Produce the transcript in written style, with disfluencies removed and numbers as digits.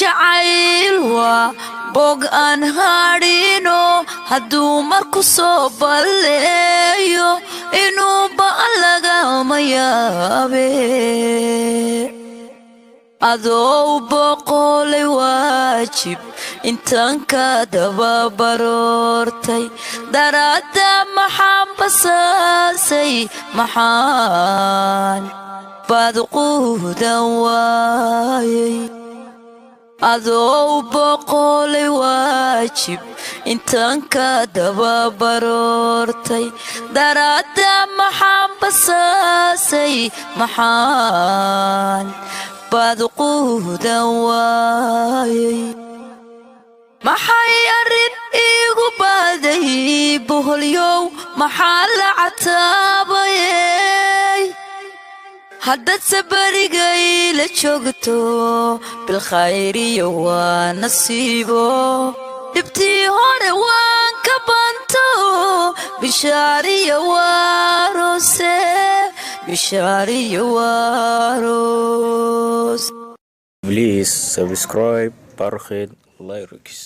jacayl waa bog aan hadhino hadduu marku soo balleeyo inuu ba'an lagama yaabe adoo boqolay waajib intaan ka dababaroortay daraadda maxaan basaasay maxaan baad quudan waayay adoo boqolay waajib intaan ka dababaroortay daraadda maxaan basaasay maxaan baad quudan waayay maxay arrin iigu baaday boholyow maxaa la cataabayey haddaad sabarigay la joogto bilkhayriyo waa nasiibo dhibtii hore waan ka banto bishaariyo waarose bishaariyo waaros. Please subscribe Parkhead Lyrics.